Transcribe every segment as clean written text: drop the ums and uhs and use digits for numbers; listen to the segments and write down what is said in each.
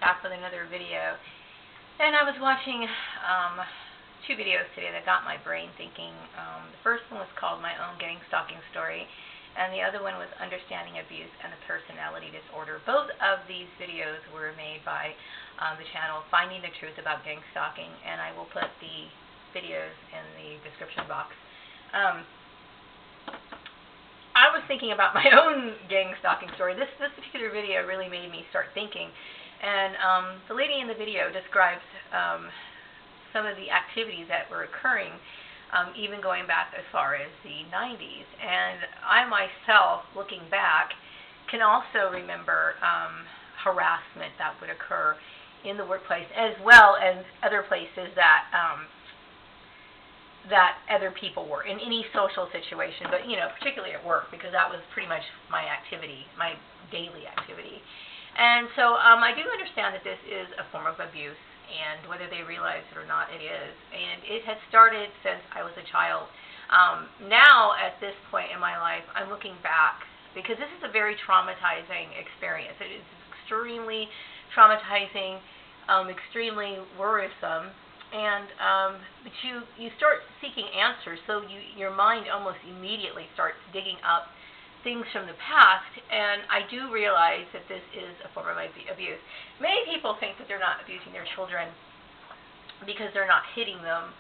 back with another video. And I was watching two videos today that got my brain thinking. The first one was called My Own Gang Stalking Story, and the other one was Understanding Abuse and the Personality Disorder. Both of these videos were made by the channel Finding the Truth About Gang Stalking, and I will put the videos in the description box. I was thinking about my own gang stalking story. This particular video really made me start thinking. And the lady in the video describes some of the activities that were occurring, even going back as far as the 90s. And I myself, looking back, can also remember harassment that would occur in the workplace, as well as other places that that other people were in any social situation, but particularly at work, because that was pretty much my activity, my daily activity. And so I do understand that this is a form of abuse, and whether they realize it or not, it is. And it has started since I was a child. Now, at this point in my life, I'm looking back, because this is a very traumatizing experience. It is extremely traumatizing, extremely worrisome. And but you start seeking answers, so your mind almost immediately starts digging up things from the past, and I do realize that this is a form of abuse. Many people think that they're not abusing their children because they're not hitting them,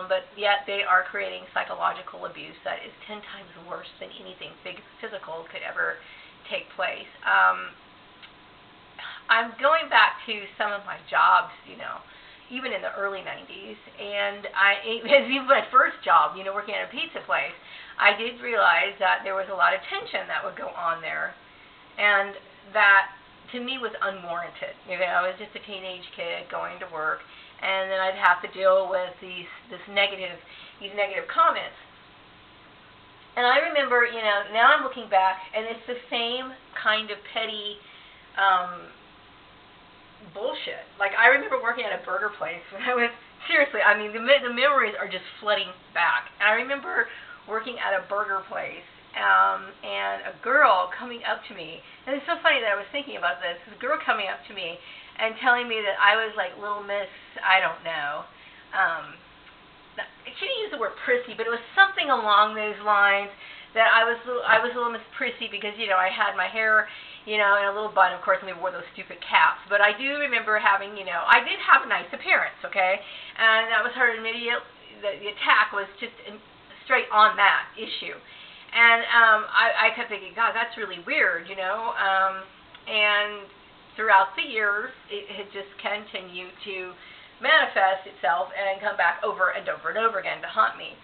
but yet they are creating psychological abuse that is 10 times worse than anything physical could ever take place. I'm going back to some of my jobs, even in the early 90s, and even my first job, working at a pizza place, I did realize that there was a lot of tension that would go on there, and that, to me, was unwarranted. I was just a teenage kid going to work, and then I'd have to deal with these negative comments. And I remember, now I'm looking back, and it's the same kind of petty bullshit. Like, I remember working at a burger place when I was, seriously, I mean, the memories are just flooding back. And I remember working at a burger place, and a girl coming up to me, and it's so funny that I was thinking about this, a girl coming up to me and telling me that I was like Little Miss, I don't know, she didn't use the word prissy, but it was something along those lines, that I was Little Miss Prissy because, I had my hair, in a little bun, of course, and we wore those stupid caps. But I do remember having, I did have a nice appearance, okay? And that was her immediate, the attack was just straight on that issue. And I kept thinking, God, that's really weird, and throughout the years, it had just continued to manifest itself and come back over and over and over again to haunt me.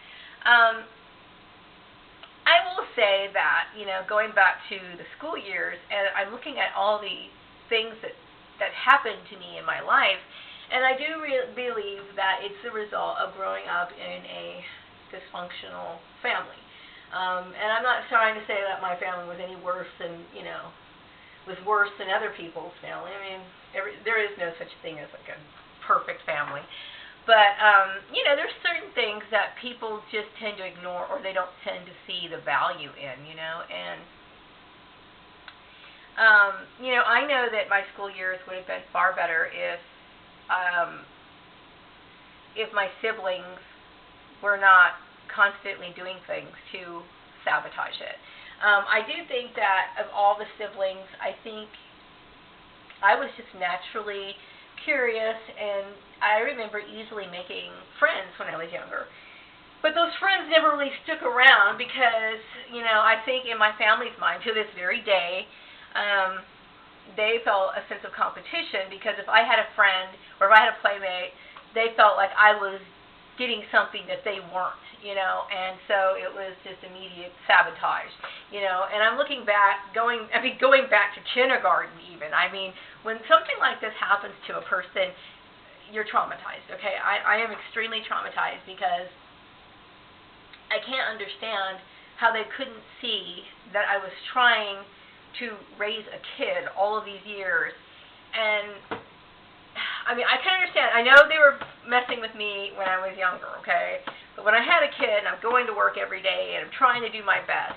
I will say that, going back to the school years, and I'm looking at all the things that happened to me in my life, and I do believe that it's the result of growing up in a dysfunctional family. And I'm not trying to say that my family was any worse than, was worse than other people's family. I mean, there is no such thing as like a perfect family. But, there's certain things that people just tend to ignore, or they don't tend to see the value in, and, I know that my school years would have been far better if my siblings were not constantly doing things to sabotage it. I do think that of all the siblings, I think I was just naturally curious, and I remember easily making friends when I was younger. But those friends never really stuck around because, I think in my family's mind, to this very day, they felt a sense of competition, because if I had a friend or if I had a playmate, they felt like I was getting something that they weren't, and so it was just immediate sabotage, and I'm looking back, going back to kindergarten even. I mean, when something like this happens to a person, you're traumatized, okay? I am extremely traumatized, because I can't understand how they couldn't see that I was trying to raise a kid all of these years, and I mean, I can understand. I know they were messing with me when I was younger, okay? But when I had a kid, and I'm going to work every day, and I'm trying to do my best,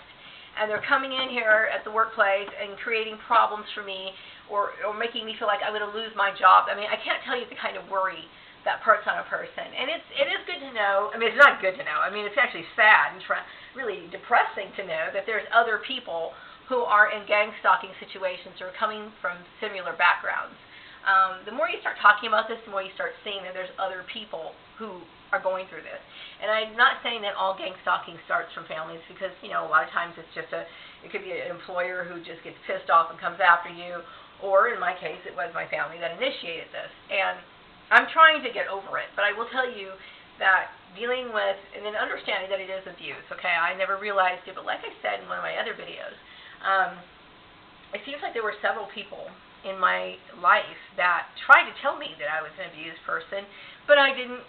and they're coming in here at the workplace and creating problems for me, or making me feel like I'm going to lose my job. I mean, I can't tell you the kind of worry that puts on a person. And it is good to know. I mean, it's not good to know. I mean, it's actually sad and really depressing to know that there's other people who are in gang stalking situations or coming from similar backgrounds. The more you start talking about this, the more you start seeing that there's other people who are going through this. And I'm not saying that all gang stalking starts from families, because, you know, a lot of times it's just it could be an employer who just gets pissed off and comes after you, or in my case, it was my family that initiated this. And I'm trying to get over it, but I will tell you that dealing with, and then understanding that it is abuse, okay? I never realized it, but like I said in one of my other videos, it seems like there were several people in my life that tried to tell me that I was an abused person, but I didn't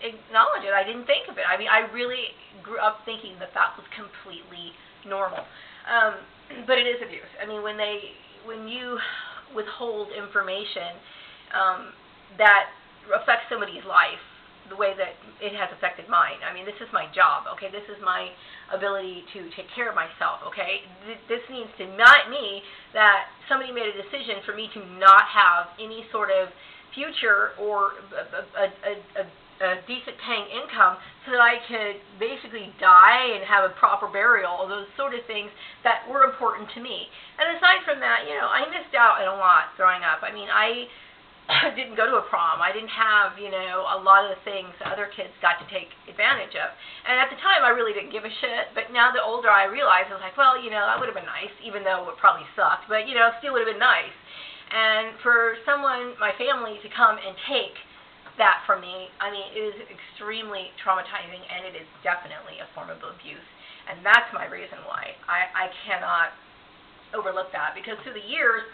acknowledge it. I didn't think of it. I mean, I really grew up thinking that that was completely normal. But it is abuse. I mean, when you withhold information that affects somebody's life the way that it has affected mine. I mean, this is my job, okay? This is my ability to take care of myself, okay? This means to not me that somebody made a decision for me to not have any sort of future or a decent paying income so that I could basically die and have a proper burial, those sort of things that were important to me. And aside from that, you know, I missed out on a lot growing up. I mean, I didn't go to a prom. I didn't have, you know, a lot of the things that other kids got to take advantage of. And at the time, I really didn't give a shit. But now the older I realized, I was like, well, you know, that would have been nice, even though it probably sucked. But, you know, it still would have been nice. And for someone, my family, to come and take that from me, I mean, it is extremely traumatizing, and it is definitely a form of abuse. And that's my reason why I cannot overlook that. Because through the years,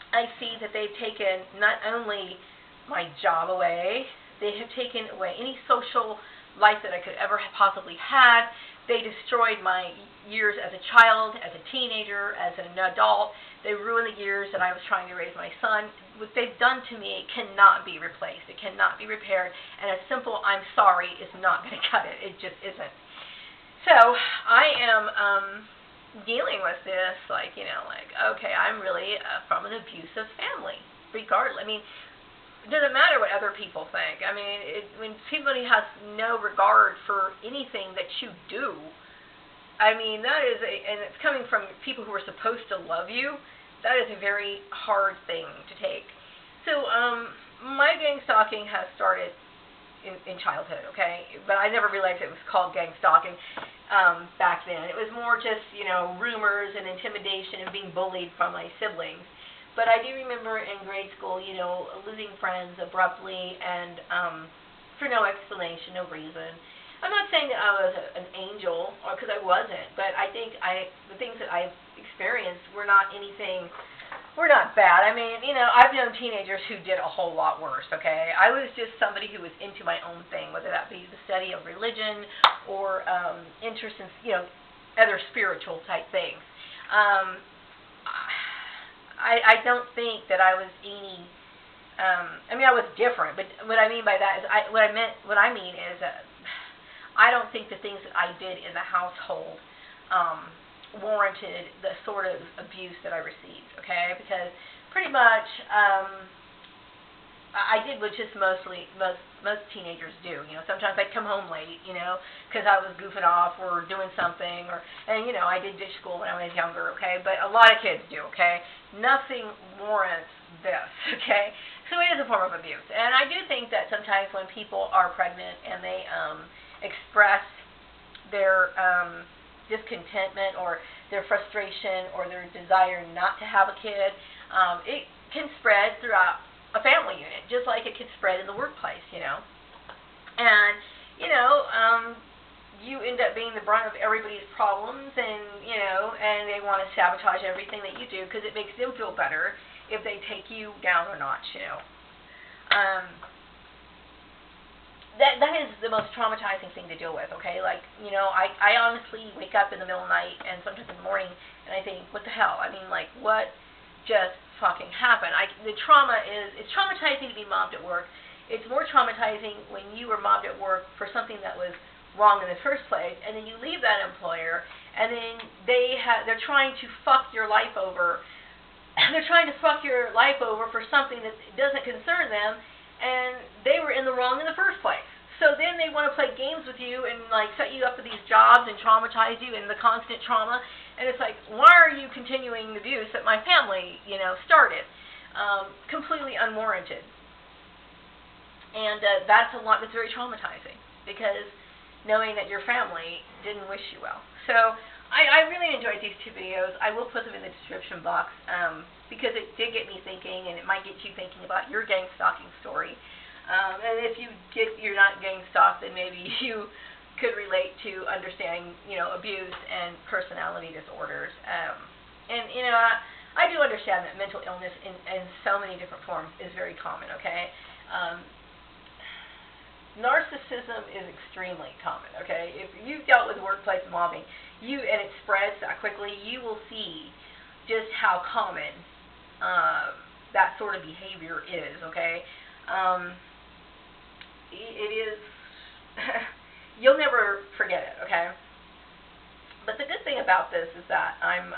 I see that they've taken not only my job away, they have taken away any social life that I could ever have possibly had. They destroyed my years as a child, as a teenager, as an adult. They ruined the years that I was trying to raise my son. What they've done to me cannot be replaced. It cannot be repaired. And a simple "I'm sorry" is not going to cut it. It just isn't. So I am dealing with this, like, you know, like, okay, I'm really from an abusive family, regardless. I mean, it doesn't matter what other people think. I mean, when somebody has no regard for anything that you do, I mean, that is and it's coming from people who are supposed to love you, that is a very hard thing to take. So, my gang stalking has started in childhood, okay? But I never realized it was called gang stalking back then. It was more just, you know, rumors and intimidation and being bullied from my siblings. But I do remember in grade school, you know, losing friends abruptly and for no explanation, no reason. I'm not saying that I was an angel, or because I wasn't, but I think the things that I've experienced were not bad. I mean, you know, I've known teenagers who did a whole lot worse, okay? I was just somebody who was into my own thing, whether that be the study of religion or interest in, you know, other spiritual type things. I don't think that I was any, I mean, I was different, but what I mean by that is, what I mean is I don't think the things that I did in the household warranted the sort of abuse that I received, okay? Because pretty much I did what just most teenagers do. You know, sometimes I'd come home late, you know, because I was goofing off or doing something, and you know, I did ditch school when I was younger, okay? But a lot of kids do, okay? Nothing warrants this, okay? So it is a form of abuse. And I do think that sometimes when people are pregnant and they express their discontentment or their frustration or their desire not to have a kid, it can spread throughout a family unit, just like it can spread in the workplace, you know. And, you know, you end up being the brunt of everybody's problems, and, you know, and they want to sabotage everything that you do because it makes them feel better if they take you down a notch, you know. That is the most traumatizing thing to deal with, okay? Like, you know, I honestly wake up in the middle of the night and sometimes in the morning and I think, what the hell? I mean, like, what just fucking happened? The trauma it's traumatizing to be mobbed at work. It's more traumatizing when you were mobbed at work for something that was wrong in the first place, and then you leave that employer, and then they're trying to fuck your life over they're trying to fuck your life over for something that doesn't concern them, and they were in the wrong in the first place. So then they want to play games with you and like set you up for these jobs and traumatize you and the constant trauma. And it's like, why are you continuing the abuse that my family, started? Completely unwarranted. And that's very traumatizing, because knowing that your family didn't wish you well. So I really enjoyed these two videos. I will put them in the description box because it did get me thinking, and it might get you thinking about your gang stalking story. And if you're not gang stalked, then maybe you could relate to understanding, abuse and personality disorders. I do understand that mental illness in so many different forms is very common, okay? Narcissism is extremely common, okay? If you've dealt with workplace mobbing, and it spreads that quickly, you will see just how common that sort of behavior is, okay? It is, you'll never forget it, okay? But the good thing about this is that I'm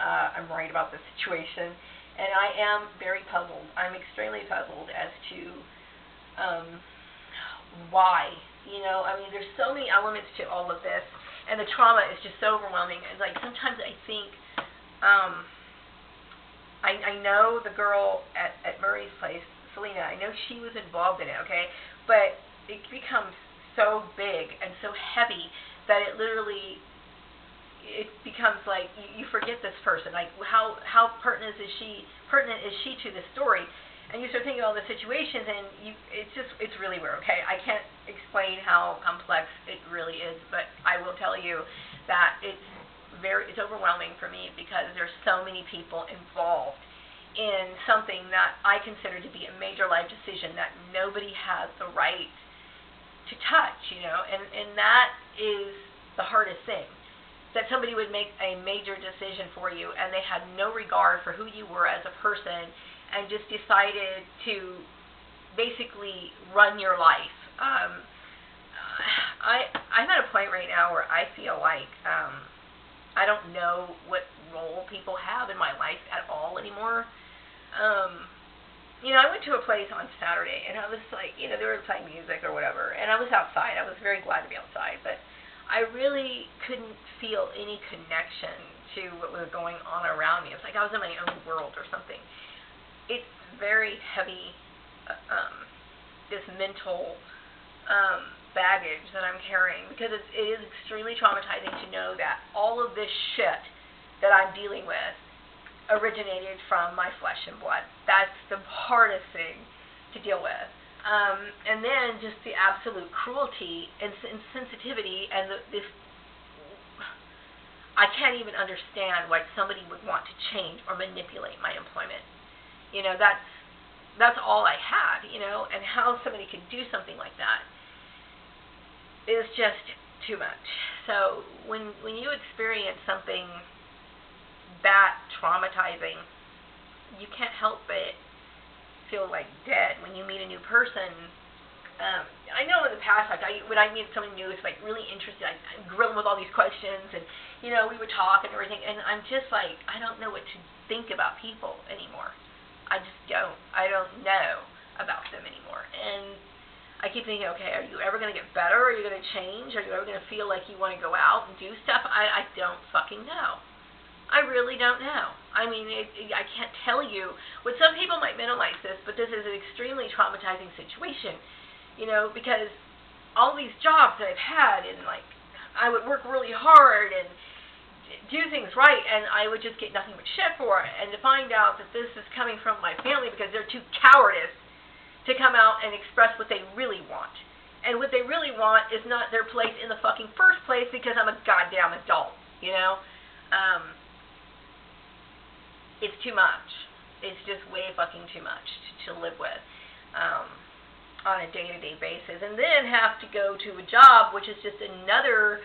right about this situation, and I am very puzzled. I'm extremely puzzled as to why. There's so many elements to all of this, and the trauma is just so overwhelming. And like sometimes I think, I know the girl at Murray's place, Selena. I know she was involved in it, okay? But it becomes so big and so heavy that it becomes like you forget this person. Like how pertinent is she to the story? And you start thinking of all the situations, and it's really weird. Okay, I can't explain how complex it really is, but I will tell you that it's overwhelming for me, because there's so many people involved in something that I consider to be a major life decision that nobody has the right to touch, and that is the hardest thing, that somebody would make a major decision for you, and they had no regard for who you were as a person, and just decided to basically run your life. I'm at a point right now where I feel like I don't know what role people have in my life at all anymore. I went to a place on Saturday, and I was like, they were playing music or whatever, and I was outside. I was very glad to be outside, but I really couldn't feel any connection to what was going on around me. It was like I was in my own world or something. It's very heavy, this mental baggage that I'm carrying, because it is extremely traumatizing to know that all of this shit that I'm dealing with originated from my flesh and blood. That's the hardest thing to deal with. And then just the absolute cruelty and insensitivity, and this, I can't even understand why somebody would want to change or manipulate my employment. That's all I had, and how somebody could do something like that is just too much. So when you experience something that traumatizing, you can't help but feel like dead when you meet a new person. I know in the past, like when I meet someone new, it's like really interesting. I grill them with all these questions, and we would talk and everything. And I'm just like, I don't know what to think about people anymore. I just don't. I don't know about them anymore. And I keep thinking, okay, are you ever going to get better? Are you going to change? Are you ever going to feel like you want to go out and do stuff? I don't fucking know. I really don't know. I can't tell you. But some people might minimize this, but this is an extremely traumatizing situation, because all these jobs that I've had, and like I would work really hard and do things right, and I would just get nothing but shit for it. And to find out that this is coming from my family because they're too cowardice to come out and express what they really want. And what they really want is not their place in the fucking first place, because I'm a goddamn adult, It's too much. It's just way fucking too much to live with on a day-to-day basis. And then have to go to a job, which is just another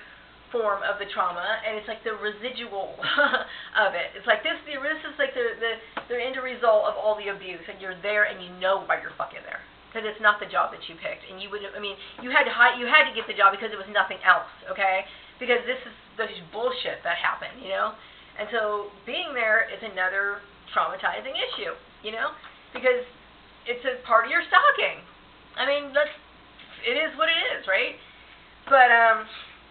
form of the trauma, and it's like the residual of it. It's like this is like the end result of all the abuse, and you're there and you know why you're fucking there. Because it's not the job that you picked, and you had to get the job because there was nothing else, okay? Because this bullshit that happened, And so being there is another traumatizing issue, because it's a part of your stocking. I mean, it is what it is, right? But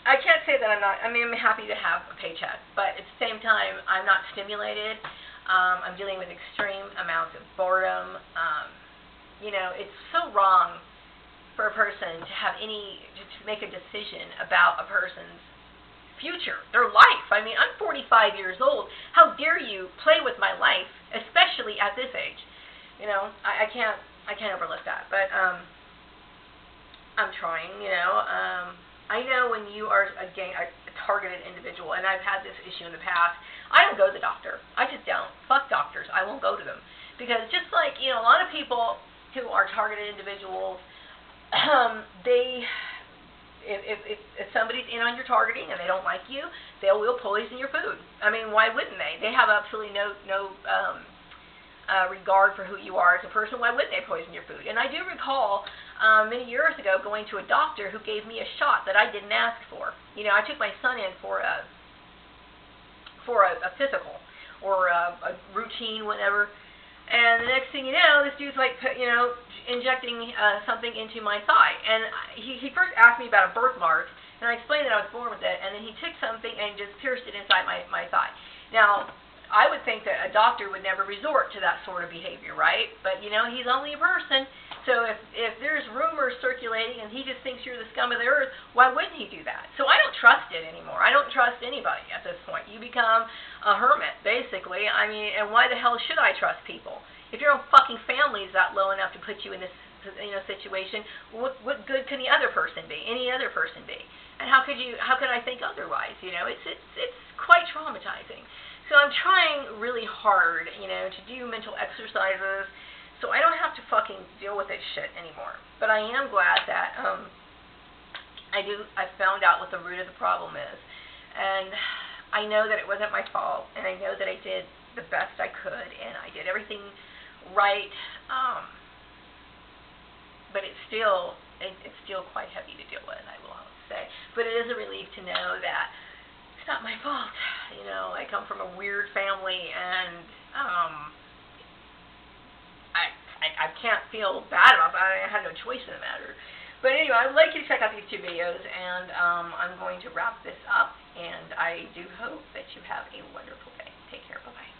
I can't say that I'm not. I mean, I'm happy to have a paycheck, but at the same time, I'm not stimulated. I'm dealing with extreme amounts of boredom. It's so wrong for a person to make a decision about a person's future, their life. I mean, I'm 45 years old. How dare you play with my life, especially at this age? I can't overlook that. But I'm trying. I know when you are a targeted individual, and I've had this issue in the past. I don't go to the doctor. I just don't. Fuck doctors. I won't go to them because just like a lot of people who are targeted individuals, if somebody's in on your targeting and they don't like you, they will poison your food. I mean, why wouldn't they? They have absolutely no regard for who you are as a person. Why wouldn't they poison your food? And I do recall many years ago going to a doctor who gave me a shot that I didn't ask for. I took my son in for a physical or a routine, whatever. And the next thing you know, this dude's like, injecting something into my thigh. And he first asked me about a birthmark, and I explained that I was born with it. And then he took something and just pierced it inside my thigh. Now, I would think that a doctor would never resort to that sort of behavior, right? But, he's only a person. So if there's rumors circulating and he just thinks you're the scum of the earth, why wouldn't he do that? So I don't trust it anymore. I don't trust anybody at this point. You become a hermit, basically. I mean, and why the hell should I trust people? If your own fucking family is that low enough to put you in this situation, what good can the other person be? Any other person be? And how could I think otherwise? It's quite traumatizing. So I'm trying really hard, to do mental exercises so I don't have to fucking deal with this shit anymore. But I am glad that I found out what the root of the problem is. And I know that it wasn't my fault, and I know that I did the best I could, and I did everything right. But it's still quite heavy to deal with, I will say. But it is a relief to know that it's not my fault. I come from a weird family, and I can't feel bad about that. I had no choice in the matter. But anyway, I'd like you to check out these 2 videos, and I'm going to wrap this up, and I do hope that you have a wonderful day. Take care. Bye-bye.